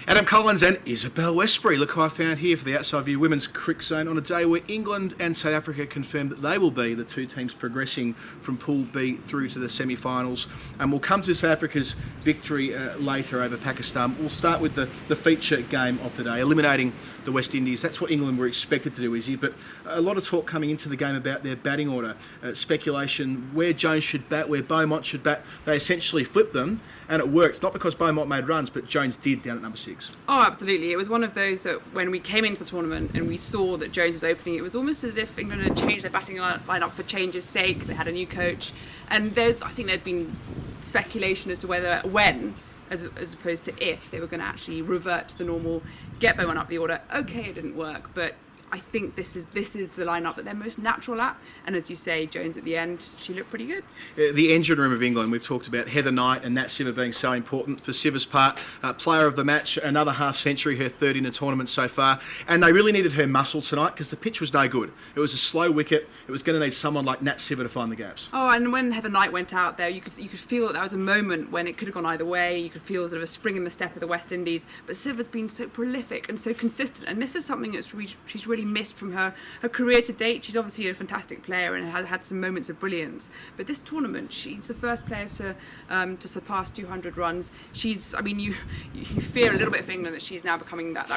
Adam Collins and Isabelle Westbury. Look who I found here for the Outside View Women's Cricket Zone on a day where England and South Africa confirmed that they will be the two teams progressing from Pool B through to the semi-finals. And we'll come to South Africa's victory later over Pakistan. We'll start with the feature game of the day, eliminating the West Indies. That's what England were expected to do, Izzy. But a lot of talk coming into the game about their batting order. Speculation where Jones should bat, where Beaumont should bat. They essentially flipped them. And it worked, not because Beaumont made runs, but Jones did down at number 6. Oh, absolutely. It was one of those that when we came into the tournament and we saw that Jones was opening, it was almost as if England had changed their batting line-up for change's sake. They had a new coach. And I think there'd been speculation as to when, as opposed to if, they were going to actually revert to the normal, get Beaumont up the order. Okay, it didn't work, but I think this is the lineup that they're most natural at, and as you say, Jones at the end, she looked pretty good. The engine room of England, we've talked about Heather Knight and Nat Siver being so important for Siver's part. Player of the match, another half century, her third in the tournament so far, and they really needed her muscle tonight because the pitch was no good. It was a slow wicket. It was going to need someone like Nat Siver to find the gaps. Oh, and when Heather Knight went out there, you could feel that there was a moment when it could have gone either way. You could feel sort of a spring in the step of the West Indies, but Siver's been so prolific and so consistent, and this is something that she's really missed from her career to date. She's obviously a fantastic player and has had some moments of brilliance, but this tournament she's the first player to surpass 200 runs. She's, I mean, you fear a little bit for England that she's now becoming that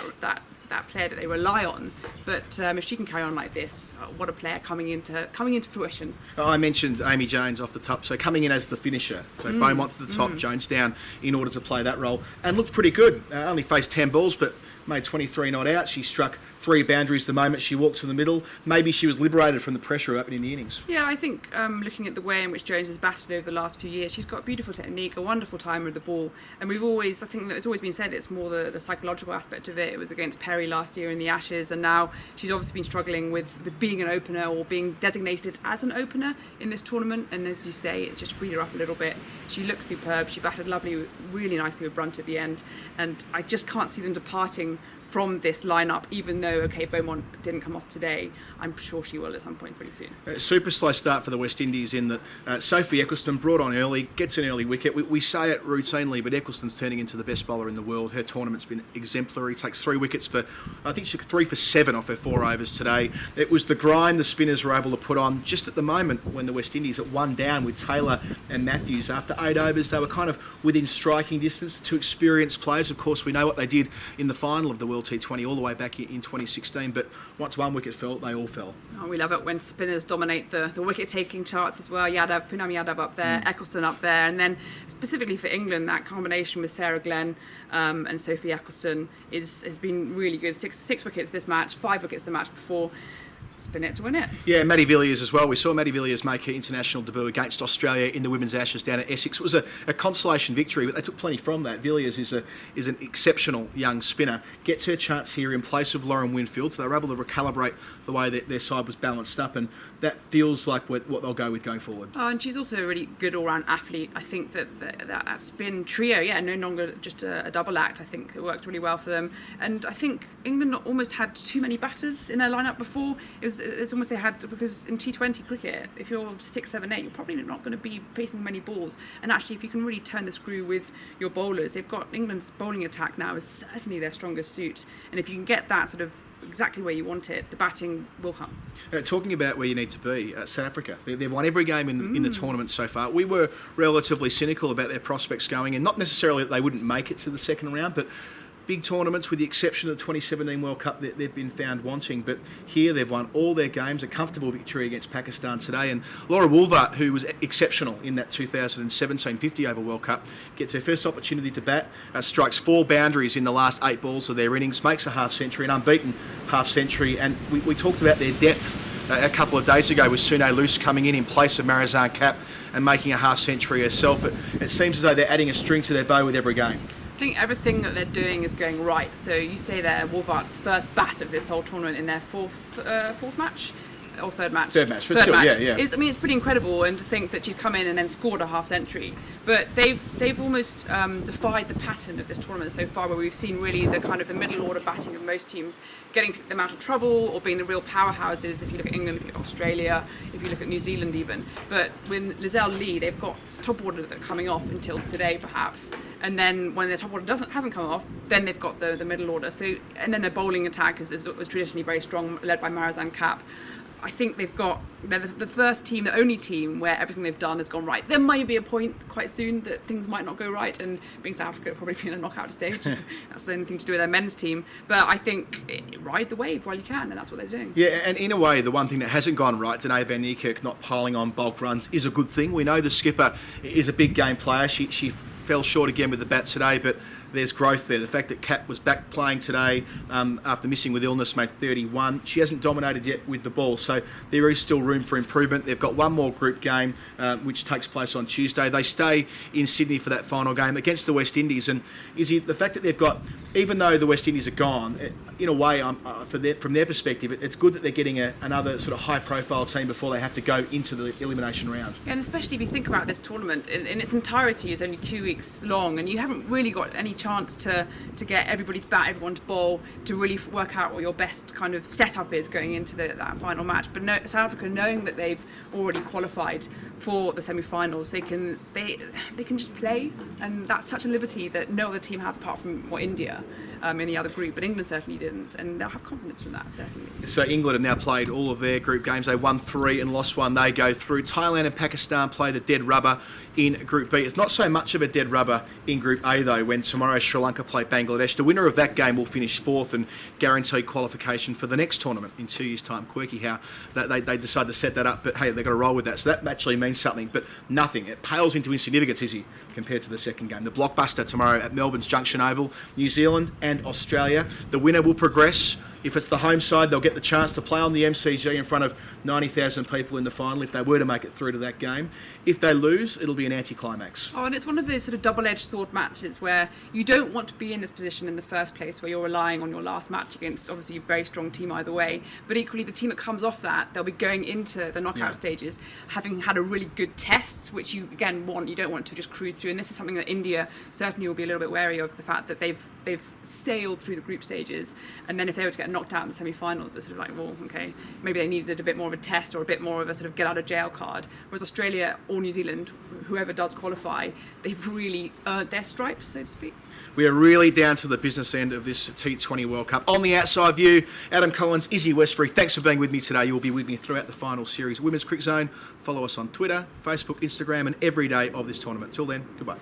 player that they rely on, but if she can carry on like this, what a player coming into fruition. I mentioned Amy Jones off the top, so coming in as the finisher, so Beaumont to the top, Jones down in order to play that role, and looked pretty good. Only faced 10 balls but made 23 not out. She struck 3 boundaries the moment she walked to the middle. Maybe she was liberated from the pressure of opening the innings. Yeah, I think looking at the way in which Jones has batted over the last few years, she's got beautiful technique, a wonderful timer of the ball, and I think that it's always been said it's more the psychological aspect of it. It was against Perry last year in the Ashes, and now she's obviously been struggling with being an opener or being designated as an opener in this tournament, and as you say, it's just freed her up a little bit. She looked superb. She batted really nicely with Brunt at the end, and I just can't see them departing from this lineup, even though, Beaumont didn't come off today. I'm sure she will at some point pretty soon. Super slow start for the West Indies in that Sophie Eccleston brought on early, gets an early wicket. We say it routinely, but Eccleston's turning into the best bowler in the world. Her tournament's been exemplary. Takes 3 wickets I think she took 3 for 7 off her 4 overs today. It was the grind the spinners were able to put on just at the moment when the West Indies at 1 down with Taylor and Matthews. After 8 overs, they were kind of within striking distance. 2 experienced players. Of course, we know what they did in the final of the World T20 all the way back in 2016, but once 1 wicket fell, they all fell. Oh, we love it when spinners dominate the wicket-taking charts as well. Poonam Yadav up there, Eccleston up there, and then specifically for England, that combination with Sarah Glenn and Sophie Eccleston has been really good. 6 wickets this match, 5 wickets the match before. Spin it to win it. Yeah, Maddie Villiers as well. We saw Maddie Villiers make her international debut against Australia in the Women's Ashes down at Essex. It was a consolation victory, but they took plenty from that. Villiers is an exceptional young spinner. Gets her chance here in place of Lauren Winfield, so they were able to recalibrate the way that their side was balanced up, and that feels like what they'll go with going forward. Oh, and she's also a really good all-round athlete. I think that spin trio, no longer just a double act. I think it worked really well for them, and I think England almost had too many batters in their lineup before. It's almost they had, because in T20 cricket, if you're 6, 7, 8, you're probably not going to be facing many balls. And actually, if you can really turn the screw with your bowlers, they've got England's bowling attack now is certainly their strongest suit. And if you can get that sort of exactly where you want it, the batting will come. Talking about where you need to be, South Africa, they've won every game in the tournament so far. We were relatively cynical about their prospects going, and not necessarily that they wouldn't make it to the second round, but big tournaments, with the exception of the 2017 World Cup, they've been found wanting. But here they've won all their games, a comfortable victory against Pakistan today. And Laura Wolvaardt, who was exceptional in that 2017 50-over World Cup, gets her first opportunity to bat, strikes 4 boundaries in the last 8 balls of their innings, makes a half-century, an unbeaten half-century. And we talked about their depth a couple of days ago with Sune Luce coming in place of Marizanne Kapp and making a half-century herself. It seems as though they're adding a string to their bow with every game. I think everything that they're doing is going right. So you say they're Wolvaart's first bat of this whole tournament in their fourth match. or third match. But still, yeah. It's pretty incredible, and to think that she's come in and then scored a half century. But they've almost defied the pattern of this tournament so far, where we've seen really the kind of the middle order batting of most teams getting them out of trouble or being the real powerhouses. If you look at England, if you look at Australia, if you look at New Zealand even. But with Lizelle Lee, they've got top order that are coming off until today perhaps, and then when their top order hasn't come off, then they've got the middle order. So, and then their bowling attack was traditionally very strong, led by Marizanne Kapp. I think they're the first team, the only team where everything they've done has gone right. There might be a point quite soon that things might not go right, and being South Africa will probably be in a knockout stage. That's anything to do with their men's team. But I think ride the wave while you can, and that's what they're doing. Yeah, and in a way, the one thing that hasn't gone right, Danae van Niekerk not piling on bulk runs, is a good thing. We know the skipper is a big game player. She fell short again with the bat today, but there's growth there. The fact that Kat was back playing today after missing with illness, made 31. She hasn't dominated yet with the ball, so there is still room for improvement. They've got one more group game, which takes place on Tuesday. They stay in Sydney for that final game against the West Indies. And the fact that they've got, even though the West Indies are gone, in a way, from their perspective, it's good that they're getting another sort of high-profile team before they have to go into the elimination round. And especially if you think about this tournament, in its entirety is only 2 weeks long, and you haven't really got any chance to get everybody to bat, everyone to bowl, to really work out what your best kind of setup is going into that final match. But South Africa, knowing that they've already qualified for the semi-finals, they can just play, and that's such a liberty that no other team has apart from India in the other group. But England certainly didn't, and they'll have confidence from that, certainly. So England have now played all of their group games. They won 3 and lost 1. They go through. Thailand and Pakistan play the dead rubber in Group B. It's not so much of a dead rubber in Group A, though, when tomorrow Sri Lanka play Bangladesh. The winner of that game will finish 4th and guarantee qualification for the next tournament in 2 years' time. Quirky how they decide to set that up, but hey, they've got to roll with that. So that actually means something, but nothing. It pales into insignificance, Izzy, compared to the second game. The blockbuster tomorrow at Melbourne's Junction Oval, New Zealand and Australia. The winner will progress. If it's the home side, they'll get the chance to play on the MCG in front of 90,000 people in the final if they were to make it through to that game. If they lose, it'll be an anticlimax. Oh, and it's one of those sort of double-edged sword matches where you don't want to be in this position in the first place, where you're relying on your last match against obviously a very strong team either way. But equally, the team that comes off that, they'll be going into the knockout stages having had a really good test, which you again want. You don't want to just cruise through. And this is something that India certainly will be a little bit wary of, the fact that they've sailed through the group stages, and then if they were to get knocked out in the semi-finals, they're sort of like, well, okay, maybe they needed a bit more of a test or a bit more of a sort of get out of jail card. Whereas Australia or New Zealand, whoever does qualify, they've really earned their stripes, so to speak. We are really down to the business end of this T20 World Cup. On the outside view, Adam Collins, Izzy Westbury, thanks for being with me today. You will be with me throughout the final series. Women's Cricket Zone, follow us on Twitter, Facebook, Instagram, and every day of this tournament. Till then, goodbye.